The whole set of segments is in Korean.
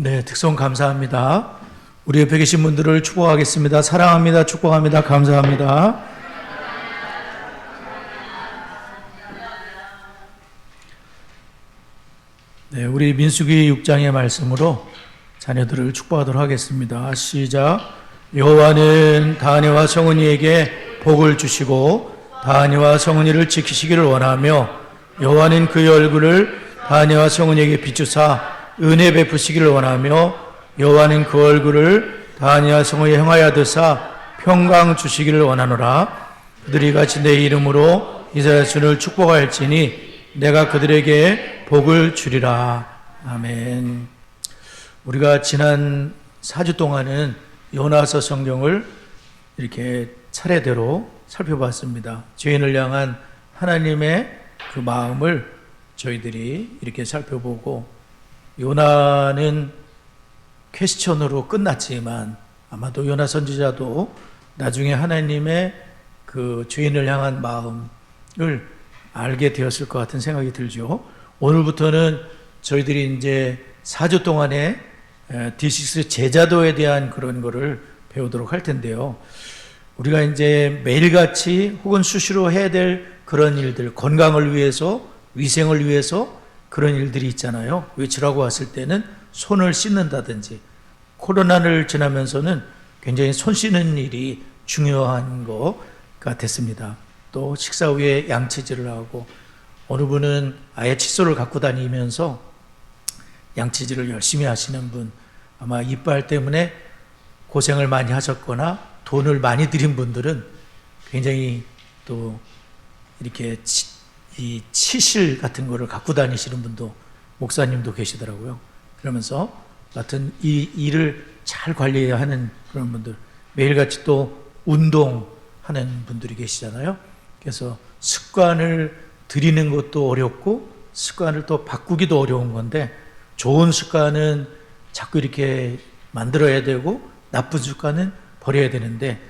네, 특송 감사합니다. 우리 옆에 계신 분들을 축복하겠습니다. 사랑합니다. 축복합니다. 감사합니다. 네, 우리 민수기 6장의 말씀으로 자녀들을 축복하도록 하겠습니다. 시작. 여호와는 다니와 성은이에게 복을 주시고 다니와 성은이를 지키시기를 원하며 여호와는 그의 얼굴을 다니와 성은이에게 비추사 은혜 베푸시기를 원하며 여호와는 그 얼굴을 다니와 성은이에 향하여 드사 평강 주시기를 원하노라. 그들이 같이 내 이름으로 이스라엘 자손을 축복할지니 내가 그들에게 복을 주리라. 아멘. 우리가 지난 4주 동안은 요나서 성경을 이렇게 차례대로 살펴봤습니다. 죄인을 향한 하나님의 그 마음을 저희들이 이렇게 살펴보고, 요나는 퀘스천으로 끝났지만 아마도 요나 선지자도 나중에 하나님의 그 죄인을 향한 마음을 알게 되었을 것 같은 생각이 들죠. 오늘부터는 저희들이 이제 4주 동안에 D6 제자도에 대한 그런 거를 배우도록 할 텐데요. 우리가 이제 매일같이 혹은 수시로 해야 될 그런 일들, 건강을 위해서, 위생을 위해서 그런 일들이 있잖아요. 외출하고 왔을 때는 손을 씻는다든지, 코로나를 지나면서는 굉장히 손 씻는 일이 중요한 거가 됐습니다. 또 식사 후에 양치질을 하고, 어느 분은 아예 칫솔을 갖고 다니면서 양치질을 열심히 하시는 분, 아마 이빨 때문에 고생을 많이 하셨거나 돈을 많이 들인 분들은 굉장히 또 이렇게 이 치실 같은 거를 갖고 다니시는 분도, 목사님도 계시더라고요. 그러면서 같은 이 일을 잘 관리해야 하는 그런 분들, 매일같이 또 운동하는 분들이 계시잖아요. 그래서 습관을 들이는 것도 어렵고 습관을 또 바꾸기도 어려운 건데, 좋은 습관은 자꾸 이렇게 만들어야 되고 나쁜 습관은 버려야 되는데,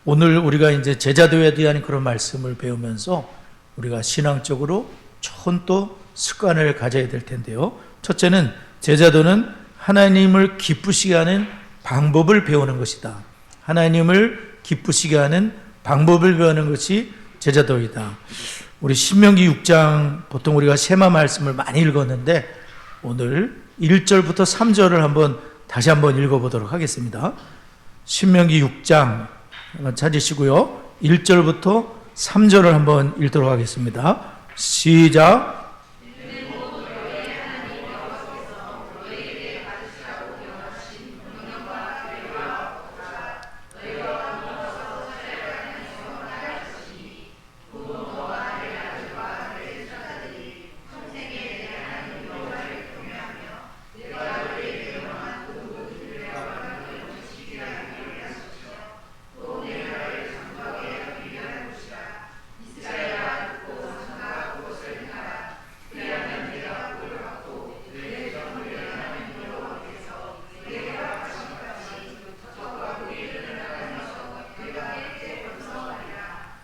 오늘 우리가 이제 제자도에 대한 그런 말씀을 배우면서 우리가 신앙적으로 좋은 또 습관을 가져야 될 텐데요. 첫째는 제자도는 하나님을 기쁘시게 하는 방법을 배우는 것이다. 하나님을 기쁘시게 하는 방법을 배우는 것이 제자도이다. 우리 신명기 6장 보통 우리가 세마 말씀을 많이 읽었는데 오늘 1절부터 3절을 한번 다시 한번 읽어보도록 하겠습니다. 신명기 6장 한번 찾으시고요. 1절부터 3절을 한번 읽도록 하겠습니다. 시작.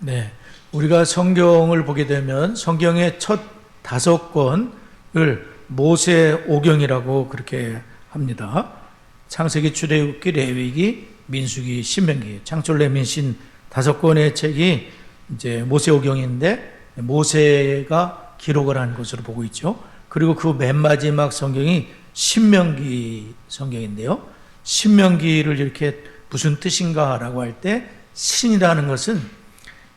네, 우리가 성경을 보게 되면 성경의 첫 5권을 모세오경이라고 그렇게 합니다. 창세기, 출애굽기, 레위기, 민수기, 신명기, 창조, 레민신 5권의 책이 이제 모세오경인데 모세가 기록을 한 것으로 보고 있죠. 그리고 그 맨 마지막 성경이 신명기 성경인데요. 신명기를 이렇게 무슨 뜻인가라고 할 때, 신이라는 것은,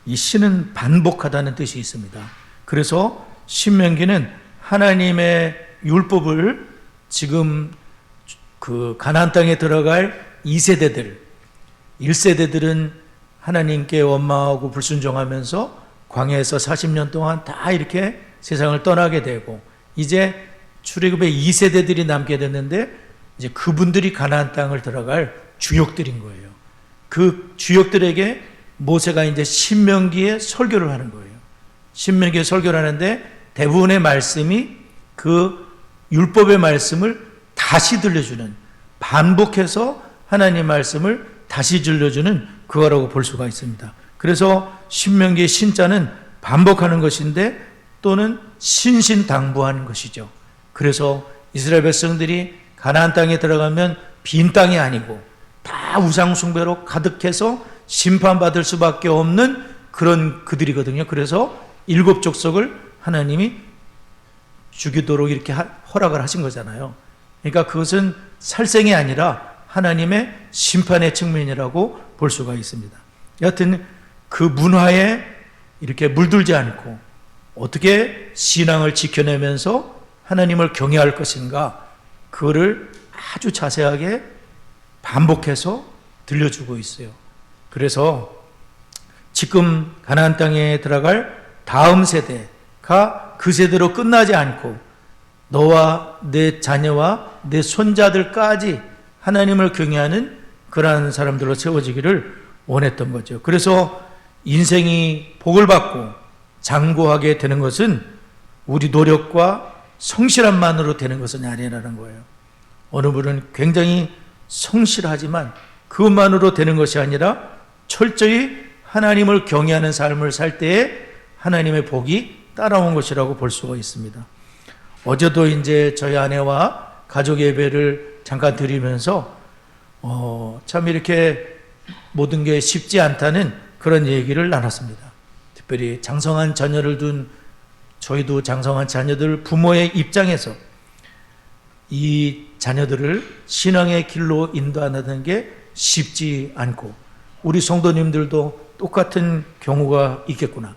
이 신은 반복하다는 뜻이 있습니다. 그래서 신명기는 하나님의 율법을 지금 그 가나안 땅에 들어갈 2세대들, 1세대들은 하나님께 원망하고 불순종하면서 광야에서 40년 동안 다 이렇게 세상을 떠나게 되고, 이제 출애굽의 2세대들이 남게 됐는데, 이제 그분들이 가나안 땅을 들어갈 주역들인 거예요. 그 주역들에게 모세가 이제 신명기에 설교를 하는 거예요. 신명기에 설교를 하는데 대부분의 말씀이 그 율법의 말씀을 다시 들려주는, 반복해서 하나님 말씀을 다시 들려주는 그거라고 볼 수가 있습니다. 그래서 신명기의 신자는 반복하는 것인데 또는 신신당부하는 것이죠. 그래서 이스라엘 백성들이 가나안 땅에 들어가면 빈 땅이 아니고 다 우상 숭배로 가득해서 심판받을 수밖에 없는 그런 그들이거든요. 그래서 7 족속을 하나님이 죽이도록 이렇게 허락을 하신 거잖아요. 그러니까 그것은 살생이 아니라 하나님의 심판의 측면이라고 볼 수가 있습니다. 여하튼 그 문화에 이렇게 물들지 않고 어떻게 신앙을 지켜내면서 하나님을 경외할 것인가, 그거를 아주 자세하게 반복해서 들려주고 있어요. 그래서 지금 가나안 땅에 들어갈 다음 세대가 그 세대로 끝나지 않고 너와 내 자녀와 내 손자들까지 하나님을 경외하는 그러한 사람들로 세워지기를 원했던 거죠. 그래서 인생이 복을 받고 장구하게 되는 것은 우리 노력과 성실함만으로 되는 것은 아니라는 거예요. 어느 분은 굉장히 성실하지만 그것만으로 되는 것이 아니라 철저히 하나님을 경외하는 삶을 살 때에 하나님의 복이 따라온 것이라고 볼 수가 있습니다. 어제도 이제 저희 아내와 가족 예배를 잠깐 드리면서 참 이렇게 모든 게 쉽지 않다는 그런 얘기를 나눴습니다. 특별히 장성한 자녀를 둔 저희도 장성한 자녀들 부모의 입장에서 이 자녀들을 신앙의 길로 인도하는 게 쉽지 않고 우리 성도님들도 똑같은 경우가 있겠구나.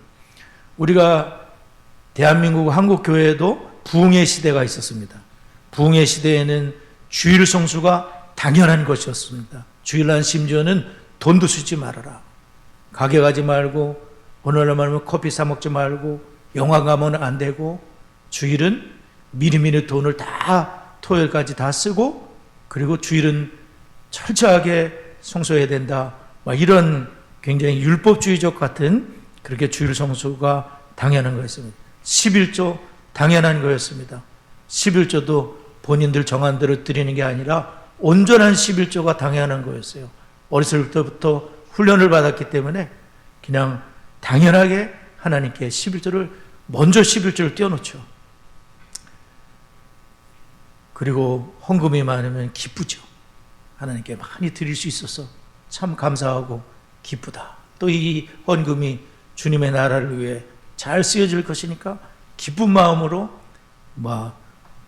우리가 대한민국 한국교회에도 부흥의 시대가 있었습니다. 부흥의 시대에는 주일 성수가 당연한 것이었습니다. 주일날 심지어는 돈도 쓰지 말아라. 가게 가지 말고 오늘날 말하면 커피 사 먹지 말고 영화 가면 안 되고 주일은 미리미리 돈을 다 토요일까지 다 쓰고 그리고 주일은 철저하게 성수해야 된다. 이런 굉장히 율법주의적 같은 그렇게 주일 성수가 당연한 거였습니다. 11조 당연한 거였습니다. 11조도 본인들 정한 대로 드리는 게 아니라 온전한 11조가 당연한 거였어요. 어렸을 때부터 훈련을 받았기 때문에 그냥 당연하게 하나님께 11조를 먼저 11조를 띄워놓죠. 그리고 헌금이 많으면 기쁘죠. 하나님께 많이 드릴 수 있어서 참 감사하고 기쁘다. 또 이 헌금이 주님의 나라를 위해 잘 쓰여질 것이니까 기쁜 마음으로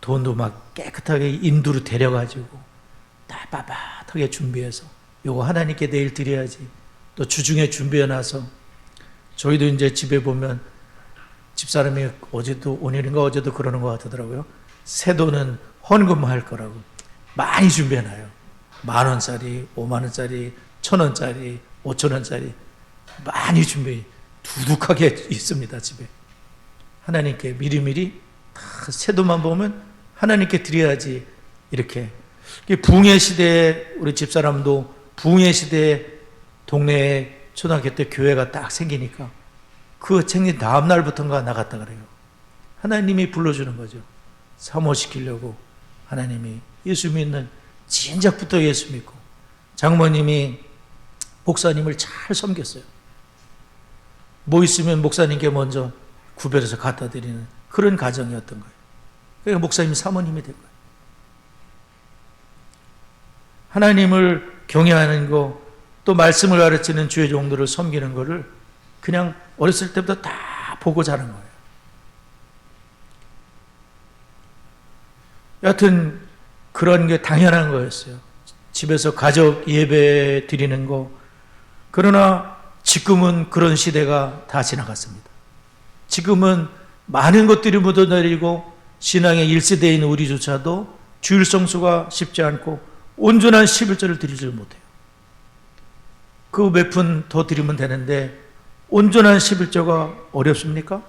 돈도 깨끗하게 인두로 데려가지고 다 빳빳하게 준비해서 요거 하나님께 내일 드려야지. 또 주중에 준비해놔서 저희도 이제 집에 보면 집사람이 오늘인가 어제도 그러는 것 같더라고요. 새 돈은 헌금할 거라고 많이 준비해놔요. 10,000원짜리, 50,000원짜리, 1,000원짜리, 5,000원짜리 많이 준비 두둑하게 있습니다. 집에. 하나님께 미리미리 다 새 돈만 보면 하나님께 드려야지. 이렇게 부흥의 시대에 우리 집사람도 부흥의 시대에 동네에 초등학교 때 교회가 딱 생기니까 그 생긴 다음 날부터인가 나갔다 그래요. 하나님이 불러주는 거죠. 사모시키려고 하나님이 예수 믿는 진작부터 예수 믿고 장모님이 목사님을 잘 섬겼어요. 뭐 있으면 목사님께 먼저 구별해서 갖다 드리는 그런 가정이었던 거예요. 그러니까 목사님이 사모님이 된 거예요. 하나님을 경외하는 거, 또 말씀을 가르치는 주의 종들을 섬기는 거를 그냥 어렸을 때부터 다 보고 자란 거예요. 여하튼 그런 게 당연한 거였어요. 집에서 가족 예배 드리는 거. 그러나 지금은 그런 시대가 다 지나갔습니다. 지금은 많은 것들이 묻어내리고 신앙의 1세대인 우리조차도 주일 성수가 쉽지 않고 온전한 11조를 드리지 못해요. 그 몇 푼 더 드리면 되는데 온전한 11조가 어렵습니까?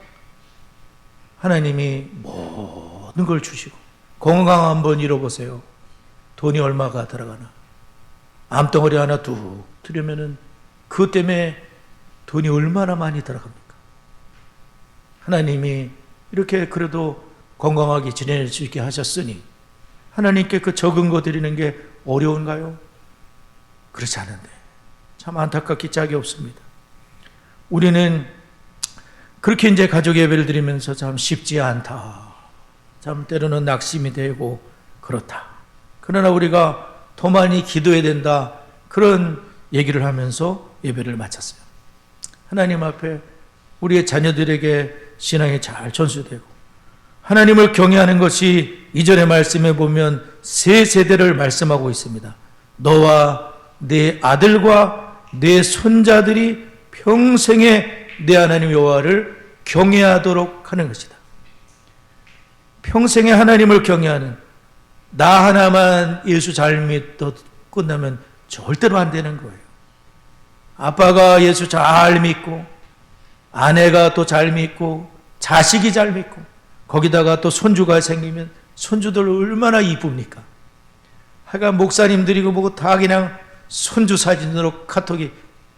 하나님이 모든 걸 주시고 건강 한번 잃어보세요. 돈이 얼마가 들어가나. 암덩어리 하나 뚝 들으면은 그것 때문에 돈이 얼마나 많이 들어갑니까? 하나님이 이렇게 그래도 건강하게 지낼 수 있게 하셨으니 하나님께 그 적은 거 드리는 게 어려운가요? 그렇지 않은데 참 안타깝기 짝이 없습니다. 우리는 그렇게 이제 가족 예배를 드리면서 참 쉽지 않다. 참 때로는 낙심이 되고 그렇다. 그러나 우리가 더 많이 기도해야 된다. 그런 얘기를 하면서 예배를 마쳤어요. 하나님 앞에 우리의 자녀들에게 신앙이 잘 전수되고 하나님을 경외하는 것이 이전의 말씀에 보면 세 세대를 말씀하고 있습니다. 너와 내 아들과 내 손자들이 평생에 내 하나님 여호와를 경외하도록 하는 것이다. 평생에 하나님을 경외하는, 나 하나만 예수 잘 믿고 끝나면 절대로 안 되는 거예요. 아빠가 예수 잘 믿고 아내가 또 잘 믿고 자식이 잘 믿고 거기다가 또 손주가 생기면 손주들 얼마나 이쁩니까? 하여간 목사님들이고 뭐고 다 그냥 손주 사진으로 카톡이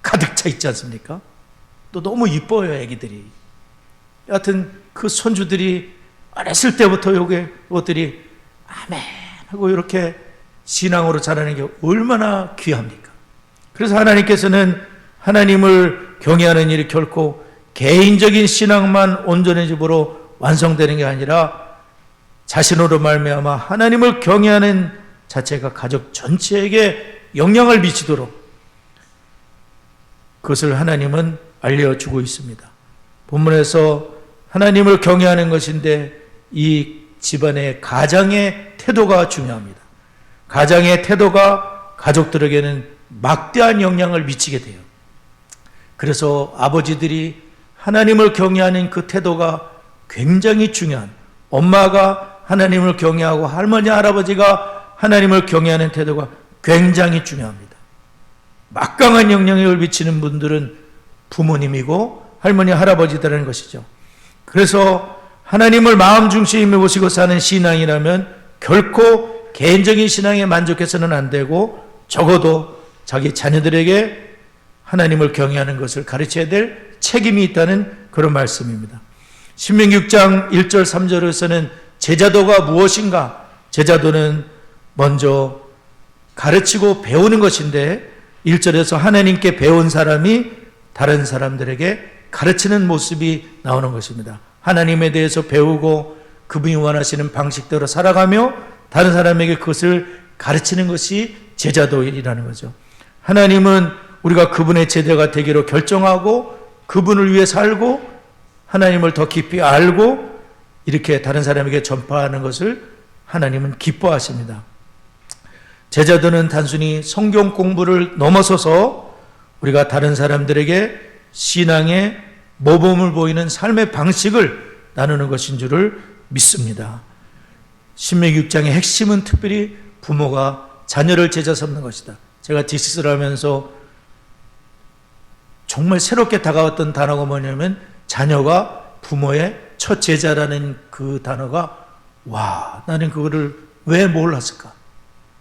가득 차 있지 않습니까? 또 너무 이뻐요, 애기들이. 여하튼 그 손주들이 어렸을 때부터 요것들이 아멘 하고 이렇게 신앙으로 자라는 게 얼마나 귀합니까? 그래서 하나님께서는 하나님을 경외하는 일이 결코 개인적인 신앙만 온전한 집으로 완성되는 게 아니라 자신으로 말미암아 하나님을 경외하는 자체가 가족 전체에게 영향을 미치도록 그것을 하나님은 알려주고 있습니다. 본문에서 하나님을 경외하는 것인데 이 집안의 가장의 태도가 중요합니다. 가장의 태도가 가족들에게는 막대한 영향을 미치게 돼요. 그래서 아버지들이 하나님을 경외하는 그 태도가 굉장히 중요한, 엄마가 하나님을 경외하고 할머니, 할아버지가 하나님을 경외하는 태도가 굉장히 중요합니다. 막강한 영향력을 미치는 분들은 부모님이고 할머니, 할아버지들이라는 것이죠. 그래서 하나님을 마음 중심에 모시고 사는 신앙이라면 결코 개인적인 신앙에 만족해서는 안 되고 적어도 자기 자녀들에게 하나님을 경외하는 것을 가르쳐야 될 책임이 있다는 그런 말씀입니다. 신명기 6장 1절 3절에서는 제자도가 무엇인가? 제자도는 먼저 가르치고 배우는 것인데 1절에서 하나님께 배운 사람이 다른 사람들에게 가르치는 모습이 나오는 것입니다. 하나님에 대해서 배우고 그분이 원하시는 방식대로 살아가며 다른 사람에게 그것을 가르치는 것이 제자도이라는 거죠. 하나님은 우리가 그분의 제자가 되기로 결정하고 그분을 위해 살고 하나님을 더 깊이 알고 이렇게 다른 사람에게 전파하는 것을 하나님은 기뻐하십니다. 제자도는 단순히 성경 공부를 넘어서서 우리가 다른 사람들에게 신앙의 모범을 보이는 삶의 방식을 나누는 것인 줄을 믿습니다. 신명기 6장의 핵심은 특별히 부모가 자녀를 제자 삼는 것이다. 제가 디시스를 하면서 정말 새롭게 다가왔던 단어가 뭐냐면 자녀가 부모의 첫 제자라는 그 단어가 와, 나는 그거를 왜 몰랐을까?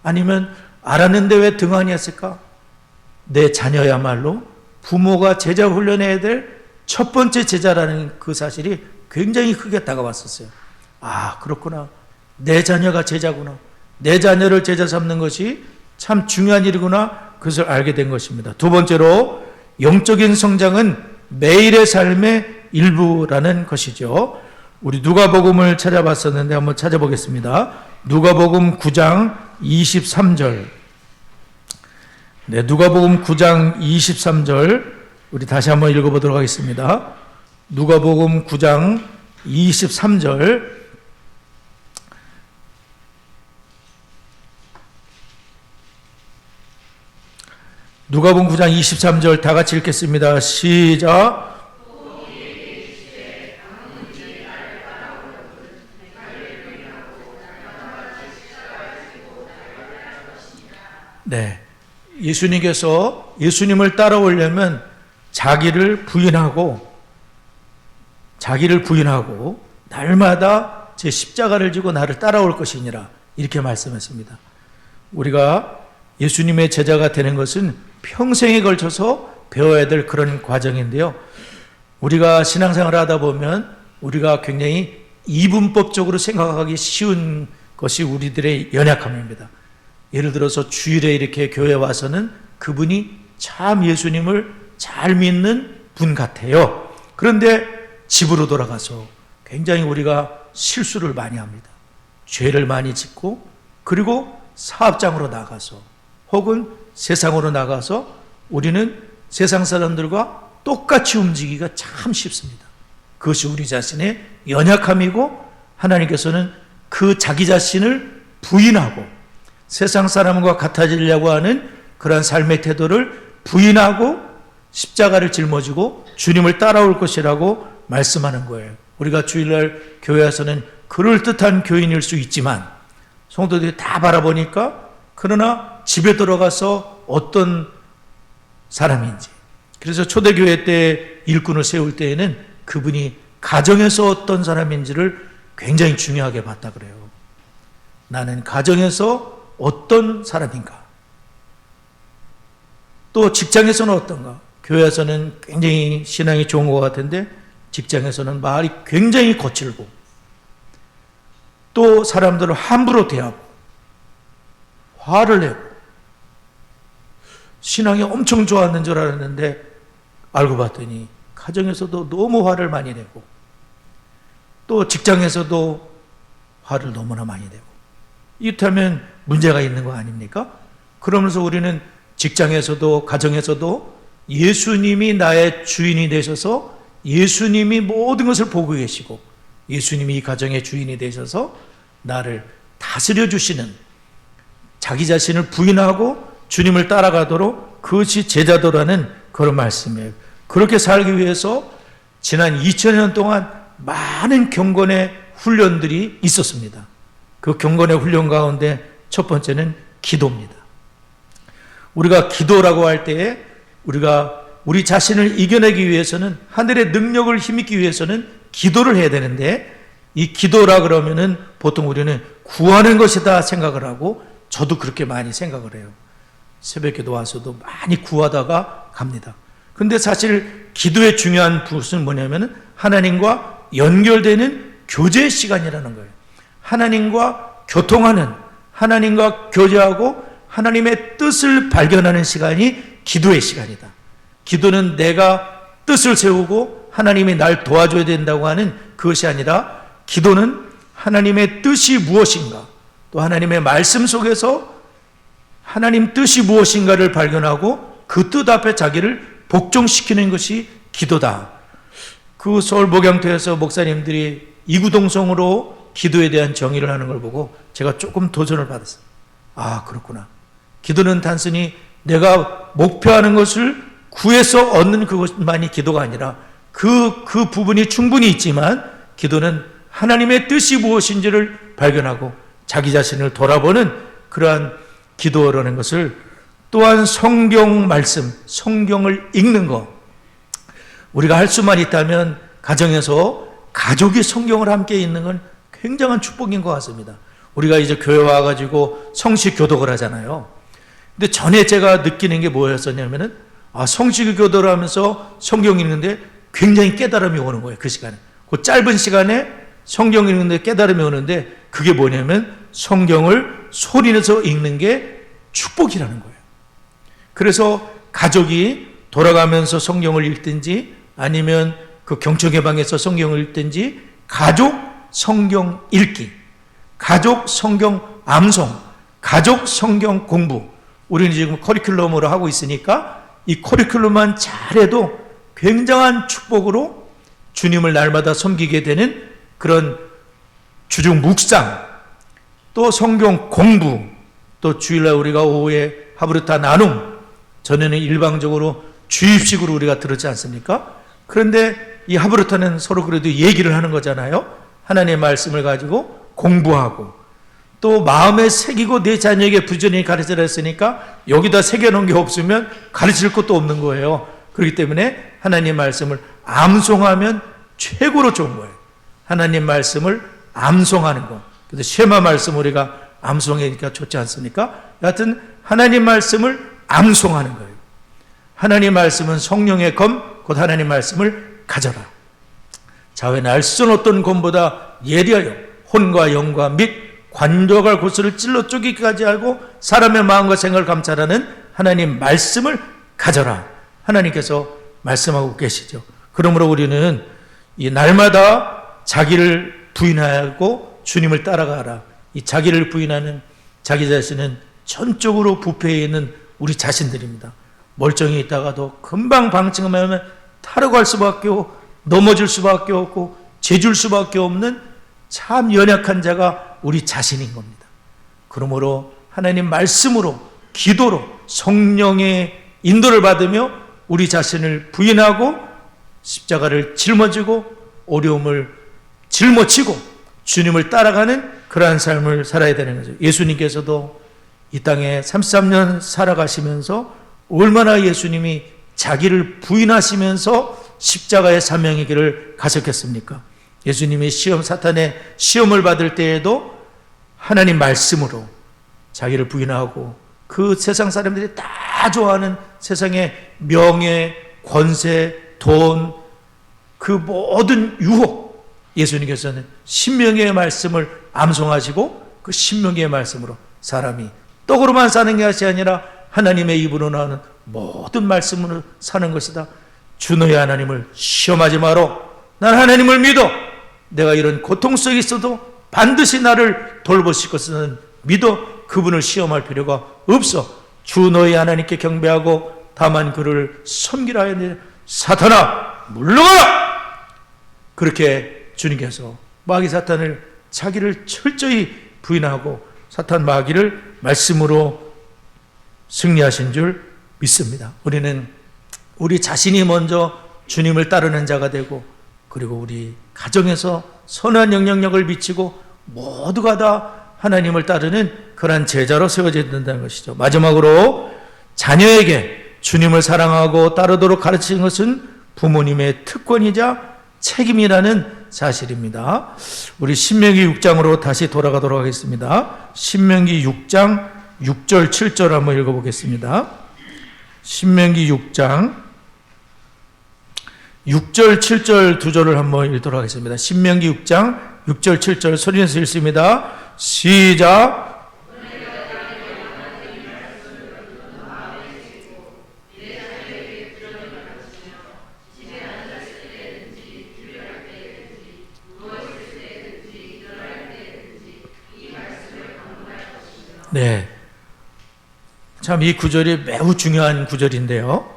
아니면 알았는데 왜 등한히 했을까? 내 자녀야말로 부모가 제자 훈련해야 될 첫 번째 제자라는 그 사실이 굉장히 크게 다가왔었어요. 아, 그렇구나. 내 자녀가 제자구나. 내 자녀를 제자 삼는 것이 참 중요한 일이구나. 그것을 알게 된 것입니다. 두 번째로 영적인 성장은 매일의 삶의 일부라는 것이죠. 우리 누가복음을 찾아봤었는데 한번 찾아보겠습니다. 누가복음 9장 23절. 네, 누가복음 9장 23절 우리 다시 한번 읽어보도록 하겠습니다. 누가복음 9장 23절. 누가복음 9장 23절 다 같이 읽겠습니다. 시작. 네, 예수님께서 예수님을 따라오려면 자기를 부인하고 날마다 제 십자가를 지고 나를 따라올 것이니라 이렇게 말씀했습니다. 우리가 예수님의 제자가 되는 것은 평생에 걸쳐서 배워야 될 그런 과정인데요. 우리가 신앙생활을 하다 보면 우리가 굉장히 이분법적으로 생각하기 쉬운 것이 우리들의 연약함입니다. 예를 들어서 주일에 이렇게 교회 와서는 그분이 참 예수님을 잘 믿는 분 같아요. 그런데 집으로 돌아가서 굉장히 우리가 실수를 많이 합니다. 죄를 많이 짓고 그리고 사업장으로 나가서 혹은 세상으로 나가서 우리는 세상 사람들과 똑같이 움직이기가 참 쉽습니다. 그것이 우리 자신의 연약함이고 하나님께서는 그 자기 자신을 부인하고 세상 사람과 같아지려고 하는 그러한 삶의 태도를 부인하고 십자가를 짊어지고 주님을 따라올 것이라고 말씀하는 거예요. 우리가 주일날 교회에서는 그럴듯한 교인일 수 있지만 성도들이 다 바라보니까 그러나 집에 들어가서 어떤 사람인지, 그래서 초대교회 때 일꾼을 세울 때에는 그분이 가정에서 어떤 사람인지를 굉장히 중요하게 봤다 그래요. 나는 가정에서 어떤 사람인가? 또 직장에서는 어떤가? 교회에서는 굉장히 신앙이 좋은 것 같은데 직장에서는 말이 굉장히 거칠고 또 사람들을 함부로 대하고 화를 내고 신앙이 엄청 좋았는 줄 알았는데 알고 봤더니 가정에서도 너무 화를 많이 내고 또 직장에서도 화를 너무나 많이 내고 이렇다면 문제가 있는 거 아닙니까? 그러면서 우리는 직장에서도 가정에서도 예수님이 나의 주인이 되셔서 예수님이 모든 것을 보고 계시고 예수님이 이 가정의 주인이 되셔서 나를 다스려 주시는 자기 자신을 부인하고 주님을 따라가도록 그것이 제자도라는 그런 말씀이에요. 그렇게 살기 위해서 지난 2000년 동안 많은 경건의 훈련들이 있었습니다. 그 경건의 훈련 가운데 첫 번째는 기도입니다. 우리가 기도라고 할 때에 우리가 우리 자신을 이겨내기 위해서는 하늘의 능력을 힘입기 위해서는 기도를 해야 되는데 이 기도라 그러면은 보통 우리는 구하는 것이다 생각을 하고 저도 그렇게 많이 생각을 해요. 새벽기도 와서도 많이 구하다가 갑니다. 근데 사실 기도의 중요한 부분은 뭐냐면은 하나님과 연결되는 교제 시간이라는 거예요. 하나님과 교통하는, 하나님과 교제하고 하나님의 뜻을 발견하는 시간이 기도의 시간이다. 기도는 내가 뜻을 세우고 하나님이 날 도와줘야 된다고 하는 그것이 아니라 기도는 하나님의 뜻이 무엇인가 또 하나님의 말씀 속에서 하나님 뜻이 무엇인가를 발견하고 그 뜻 앞에 자기를 복종시키는 것이 기도다. 그 서울 목양토에서 목사님들이 이구동성으로 기도에 대한 정의를 하는 걸 보고 제가 조금 도전을 받았어요. 아, 그렇구나. 기도는 단순히 내가 목표하는 것을 구해서 얻는 그것만이 기도가 아니라 그 부분이 충분히 있지만 기도는 하나님의 뜻이 무엇인지를 발견하고 자기 자신을 돌아보는 그러한 기도라는 것을 또한 성경 말씀, 성경을 읽는 것 우리가 할 수만 있다면 가정에서 가족이 성경을 함께 읽는 건 굉장한 축복인 것 같습니다. 우리가 이제 교회 와가지고 성식 교독을 하잖아요. 근데 전에 제가 느끼는 게 뭐였었냐면은 성식 교독을 하면서 성경 읽는데 굉장히 깨달음이 오는 거예요. 그 시간에. 그 짧은 시간에 성경 읽는데 깨달음이 오는데 그게 뭐냐면 성경을 소리내서 읽는 게 축복이라는 거예요. 그래서 가족이 돌아가면서 성경을 읽든지 아니면 그 경청회방에서 성경을 읽든지 가족 성경 읽기, 가족 성경 암송, 가족 성경 공부 우리는 지금 커리큘럼으로 하고 있으니까 이 커리큘럼만 잘해도 굉장한 축복으로 주님을 날마다 섬기게 되는 그런 주중 묵상 또 성경 공부 또 주일날 우리가 오후에 하브르타 나눔 전에는 일방적으로 주입식으로 우리가 들었지 않습니까? 그런데 이 하브르타는 서로 그래도 얘기를 하는 거잖아요. 하나님의 말씀을 가지고 공부하고 또 마음에 새기고 내 자녀에게 부지런히 가르치라 했으니까 여기다 새겨놓은 게 없으면 가르칠 것도 없는 거예요. 그렇기 때문에 하나님 말씀을 암송하면 최고로 좋은 거예요. 하나님 말씀을 암송하는 거. 그래서 쉐마 말씀 우리가 암송하니까 좋지 않습니까? 여하튼 하나님 말씀을 암송하는 거예요. 하나님 말씀은 성령의 검, 곧 하나님 말씀을 가져라. 자외 날선 어떤 검보다 예리하여 혼과 영과 및 관절과 골수를 찔러 쪼개기까지 알고 사람의 마음과 생각을 감찰하는 하나님 말씀을 가져라. 하나님께서 말씀하고 계시죠. 그러므로 우리는 이 날마다 자기를 부인하고 주님을 따라가라. 이 자기를 부인하는 자기 자신은 전적으로 부패해 있는 우리 자신들입니다. 멀쩡히 있다가도 금방 방치하면 타락할 수밖에 없고 넘어질 수밖에 없고 죄줄 수밖에 없는 참 연약한 자가 우리 자신인 겁니다. 그러므로 하나님 말씀으로 기도로 성령의 인도를 받으며 우리 자신을 부인하고 십자가를 짊어지고 어려움을 짊어지고 주님을 따라가는 그러한 삶을 살아야 되는 거죠. 예수님께서도 이 땅에 33년 살아가시면서 얼마나 예수님이 자기를 부인하시면서 십자가의 사명의 길을 가셨겠습니까? 예수님이 사탄의 시험을 받을 때에도 하나님 말씀으로 자기를 부인하고 그 세상 사람들이 다 좋아하는 세상의 명예, 권세, 돈, 그 모든 유혹, 예수님께서는 신명기의 말씀을 암송하시고 그 신명기의 말씀으로 사람이 떡으로만 사는 것이 아니라 하나님의 입으로 나오는 모든 말씀으로 사는 것이다. 주 너의 하나님을 시험하지 마라. 난 하나님을 믿어. 내가 이런 고통 속에 있어도 반드시 나를 돌보실 것은 믿어. 그분을 시험할 필요가 없어. 주 너의 하나님께 경배하고 다만 그를 섬기라 하니 사탄아 물러가라. 그렇게 주님께서 마귀 사탄을 자기를 철저히 부인하고 사탄 마귀를 말씀으로 승리하신 줄 믿습니다. 우리는 우리 자신이 먼저 주님을 따르는 자가 되고 그리고 우리 가정에서 선한 영향력을 미치고 모두가 다 하나님을 따르는 그러한 제자로 세워져야 된다는 것이죠. 마지막으로 자녀에게 주님을 사랑하고 따르도록 가르치는 것은 부모님의 특권이자 책임이라는 사실입니다. 우리 신명기 6장으로 다시 돌아가도록 하겠습니다. 신명기 6장 6절 7절 한번 읽어보겠습니다. 신명기 6장 6절 7절 두 절을 한번 읽도록 하겠습니다. 신명기 6장 6절 7절 소리내서 읽습니다. 시작. 네, 참 이 구절이 매우 중요한 구절인데요.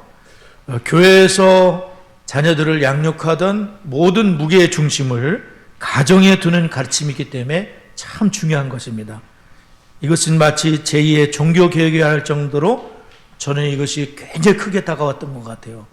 교회에서 자녀들을 양육하던 모든 무게의 중심을 가정에 두는 가르침이기 때문에 참 중요한 것입니다. 이것은 마치 제2의 종교개혁이어야 할 정도로 저는 이것이 굉장히 크게 다가왔던 것 같아요.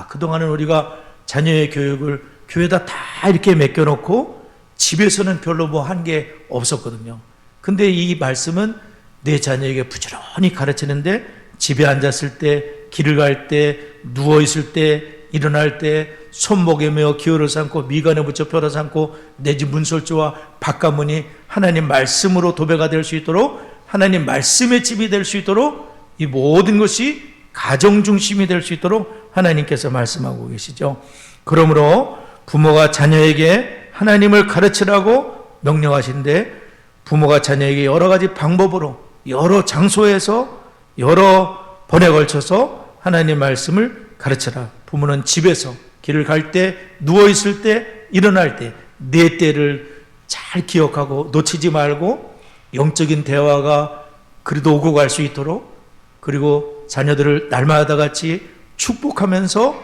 그동안은 우리가 자녀의 교육을 교회에다 다 이렇게 맡겨놓고 집에서는 별로 뭐 한 게 없었거든요. 근데 이 말씀은 내 자녀에게 부지런히 가르치는데 집에 앉았을 때, 길을 갈 때, 누워있을 때, 일어날 때 손목에 메어 기어를 삼고 미간에 붙여 뼈를 삼고 내 집 문설주와 바깥문이 하나님 말씀으로 도배가 될 수 있도록 하나님 말씀의 집이 될 수 있도록 이 모든 것이 가정 중심이 될 수 있도록 하나님께서 말씀하고 계시죠. 그러므로 부모가 자녀에게 하나님을 가르치라고 명령하신데 부모가 자녀에게 여러 가지 방법으로 여러 장소에서 여러 번에 걸쳐서 하나님 말씀을 가르쳐라. 부모는 집에서 길을 갈 때, 누워있을 때, 일어날 때 내 때를 잘 기억하고 놓치지 말고 영적인 대화가 그래도 오고 갈 수 있도록 그리고 자녀들을 날마다 같이 축복하면서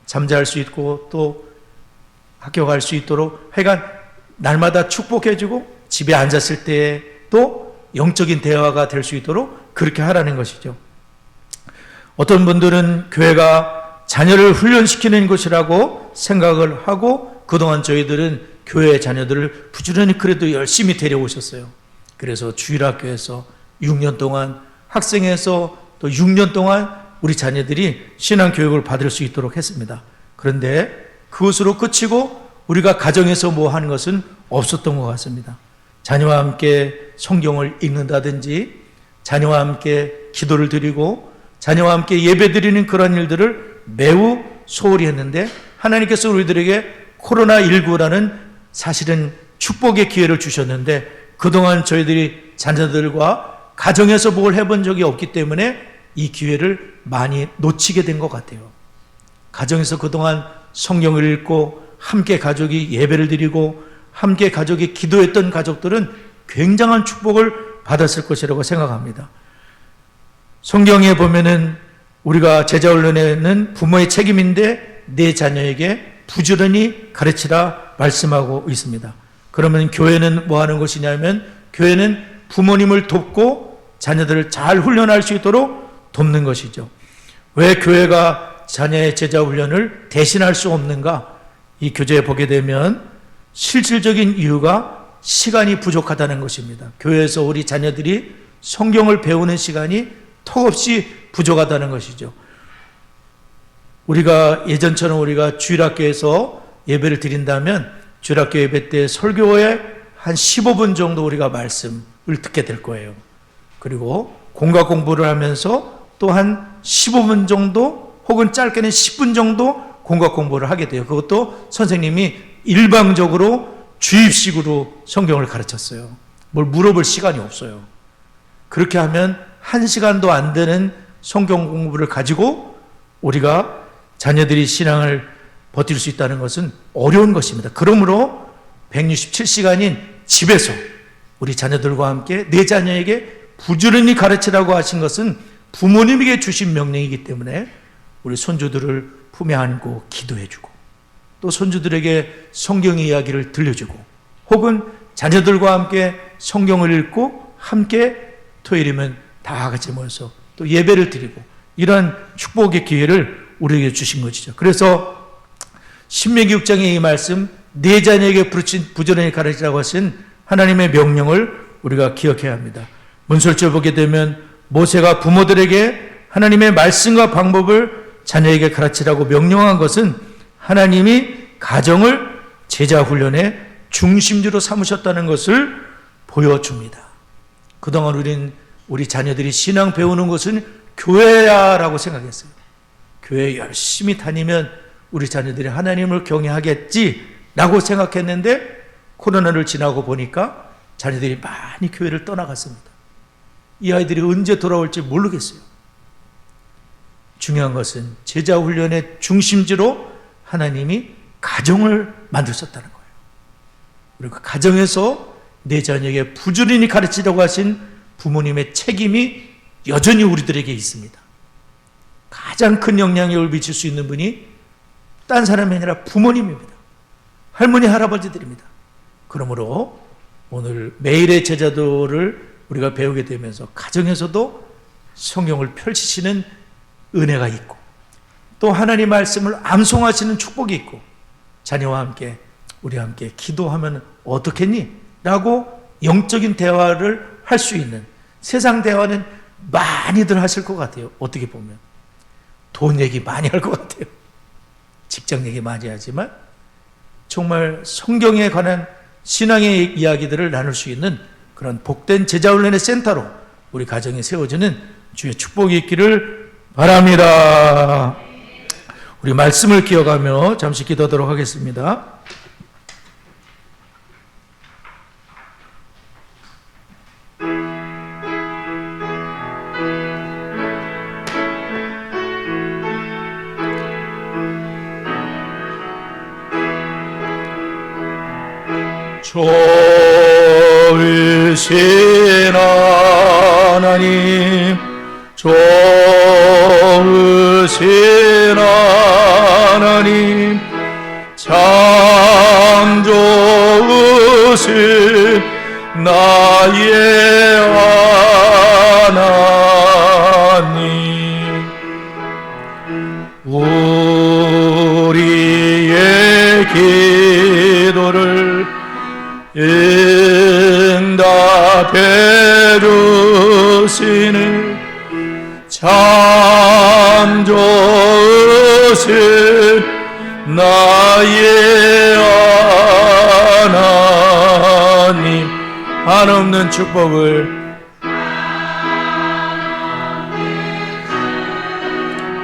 잠잘 수 있고 또 학교 갈 수 있도록 하여간 날마다 축복해주고 집에 앉았을 때 또 영적인 대화가 될 수 있도록 그렇게 하라는 것이죠. 어떤 분들은 교회가 자녀를 훈련시키는 곳이라고 생각을 하고 그동안 저희들은 교회 자녀들을 부지런히 그래도 열심히 데려오셨어요. 그래서 주일학교에서 6년 동안 학생에서 또 6년 동안 우리 자녀들이 신앙교육을 받을 수 있도록 했습니다. 그런데 그것으로 그치고 우리가 가정에서 뭐 하는 것은 없었던 것 같습니다. 자녀와 함께 성경을 읽는다든지 자녀와 함께 기도를 드리고 자녀와 함께 예배 드리는 그런 일들을 매우 소홀히 했는데 하나님께서 우리들에게 코로나19라는 사실은 축복의 기회를 주셨는데 그동안 저희들이 자녀들과 가정에서 뭘 해본 적이 없기 때문에 이 기회를 많이 놓치게 된 것 같아요. 가정에서 그동안 성경을 읽고 함께 가족이 예배를 드리고 함께 가족이 기도했던 가족들은 굉장한 축복을 받았을 것이라고 생각합니다. 성경에 보면은 우리가 제자훈련에는 부모의 책임인데 내 자녀에게 부지런히 가르치라 말씀하고 있습니다. 그러면 교회는 뭐 하는 것이냐면 교회는 부모님을 돕고 자녀들을 잘 훈련할 수 있도록 돕는 것이죠. 왜 교회가 자녀의 제자훈련을 대신할 수 없는가? 이 교재에 보게 되면 실질적인 이유가 시간이 부족하다는 것입니다. 교회에서 우리 자녀들이 성경을 배우는 시간이 턱없이 부족하다는 것이죠. 우리가 예전처럼 우리가 주일학교에서 예배를 드린다면 주일학교 예배 때 설교에 한 15분 정도 우리가 말씀을 듣게 될 거예요. 그리고 공과 공부를 하면서 또 한 15분 정도 혹은 짧게는 10분 정도 공과 공부를 하게 돼요. 그것도 선생님이 일방적으로 주입식으로 성경을 가르쳤어요. 뭘 물어볼 시간이 없어요. 그렇게 하면 1시간도 안 되는 성경 공부를 가지고 우리가 자녀들이 신앙을 버틸 수 있다는 것은 어려운 것입니다. 그러므로 167시간인 집에서 우리 자녀들과 함께 내 자녀에게 부지런히 가르치라고 하신 것은 부모님에게 주신 명령이기 때문에 우리 손주들을 품에 안고 기도해주고 또 손주들에게 성경의 이야기를 들려주고 혹은 자녀들과 함께 성경을 읽고 함께 토요일이면 다 같이 모여서 또 예배를 드리고 이런 축복의 기회를 우리에게 주신 것이죠. 그래서 신명기 6장의 이 말씀 내 자녀에게 부지런히 가르치라고 하신 하나님의 명령을 우리가 기억해야 합니다. 문설주에 보게 되면 모세가 부모들에게 하나님의 말씀과 방법을 자녀에게 가르치라고 명령한 것은 하나님이 가정을 제자훈련의 중심지로 삼으셨다는 것을 보여줍니다. 그동안 우리 자녀들이 신앙 배우는 것은 교회야라고 생각했어요. 교회 열심히 다니면 우리 자녀들이 하나님을 경외하겠지라고 생각했는데 코로나를 지나고 보니까 자녀들이 많이 교회를 떠나갔습니다. 이 아이들이 언제 돌아올지 모르겠어요. 중요한 것은 제자훈련의 중심지로 하나님이 가정을 만드셨다는 거예요. 그리고 가정에서 내 자녀에게 부지런히 가르치려고 하신 부모님의 책임이 여전히 우리들에게 있습니다. 가장 큰 영향력을 미칠 수 있는 분이 딴 사람이 아니라 부모님입니다. 할머니, 할아버지들입니다. 그러므로 오늘 매일의 제자도를 우리가 배우게 되면서 가정에서도 성경을 펼치시는 은혜가 있고 또 하나님 말씀을 암송하시는 축복이 있고 자녀와 함께 우리 함께 기도하면 어떻겠니? 라고 영적인 대화를 할 수 있는 세상 대화는 많이들 하실 것 같아요. 어떻게 보면 돈 얘기 많이 할 것 같아요. 직장 얘기 많이 하지만 정말 성경에 관한 신앙의 이야기들을 나눌 수 있는 그런 복된 제자훈련의 센터로 우리 가정이 세워지는 주의 축복이 있기를 바랍니다. 우리 말씀을 기억하며 잠시 기도하도록 하겠습니다. 좋으신 하나님, 좋으신 하나님, 참 좋으신 나의 하나님, 우리의 기도를 응답해 주시는 참 좋으신 나의 하나님, 한없는 축복을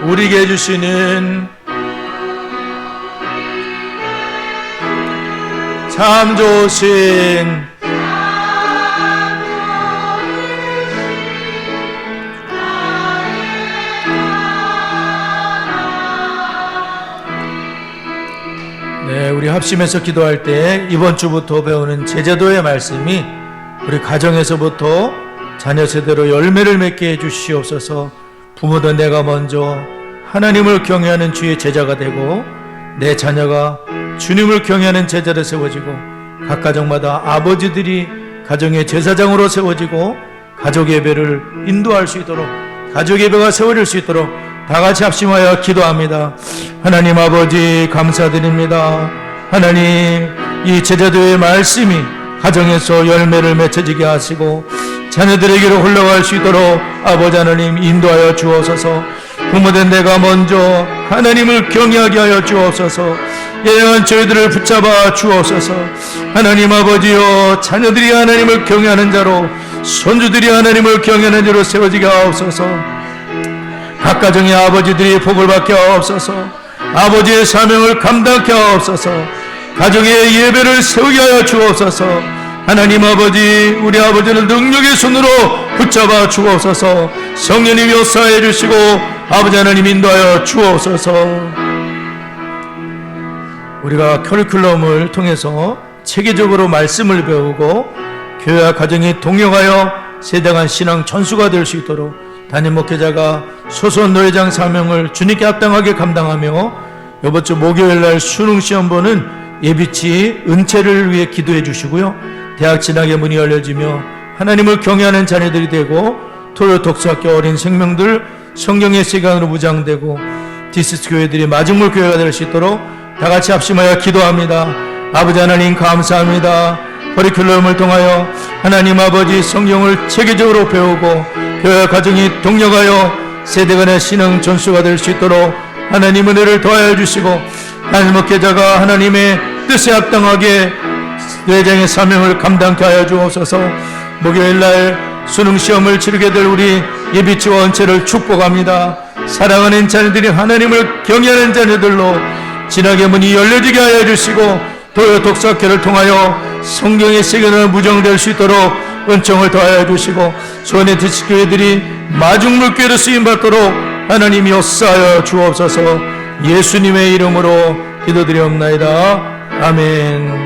우리에게 주시는 참 좋으신 우리 합심해서 기도할 때 이번 주부터 배우는 제자도의 말씀이 우리 가정에서부터 자녀 세대로 열매를 맺게 해주시옵소서. 부모도 내가 먼저 하나님을 경외하는 주의 제자가 되고 내 자녀가 주님을 경외하는 제자로 세워지고 각 가정마다 아버지들이 가정의 제사장으로 세워지고 가족 예배를 인도할 수 있도록 가족 예배가 세워질 수 있도록 다 같이 합심하여 기도합니다. 하나님 아버지 감사드립니다. 하나님 이 제자들의 말씀이 가정에서 열매를 맺혀지게 하시고 자녀들에게로 흘러갈 수 있도록 아버지 하나님 인도하여 주옵소서. 부모된 내가 먼저 하나님을 경외하게 하여 주옵소서. 예언한 저희들을 붙잡아 주옵소서. 하나님 아버지여 자녀들이 하나님을 경외하는 자로 손주들이 하나님을 경외하는 자로 세워지게 하옵소서. 각 가정의 아버지들이 복을 받게 하옵소서. 아버지의 사명을 감당케 하옵소서. 가정의 예배를 세우게 하여 주옵소서. 하나님 아버지 우리 아버지는 능력의 손으로 붙잡아 주옵소서. 성령님이 역사해 주시고 아버지 하나님 인도하여 주옵소서. 우리가 커리큘럼을 통해서 체계적으로 말씀을 배우고 교회와 가정이 동역하여 세대간 신앙 전수가 될 수 있도록 담임 목회자가 소선 노회장 사명을 주님께 합당하게 감당하며 이번 주 목요일날 수능시험 보는 예비치 은채를 위해 기도해 주시고요. 대학 진학의 문이 열려지며 하나님을 경외하는 자녀들이 되고 토요 독서학교 어린 생명들 성경의 시간으로 무장되고 디스스 교회들이 마중물 교회가 될 수 있도록 다 같이 합심하여 기도합니다. 아버지 하나님 감사합니다. 커리큘럼을 통하여 하나님 아버지 성경을 체계적으로 배우고 교회와 가정이 동력하여 세대 간의 신앙 전수가 될 수 있도록 하나님 은혜를 더하여 주시고 담임 목회자가 하나님의 뜻에 합당하게 회장의 사명을 감당케 하여 주옵소서. 목요일날 수능시험을 치르게 될 우리 예비치와 은채를 축복합니다. 사랑하는 자녀들이 하나님을 경외하는 자녀들로 진학의 문이 열려지게 하여 주시고 도요 독서학교를 통하여 성경의 세계로 무정될 수 있도록 은총을 더하여 주시고 소원의 지식교회들이 마중물교회로 쓰임받도록 하나님이 역사하여 주옵소서. 예수님의 이름으로 기도드리옵나이다. 아멘.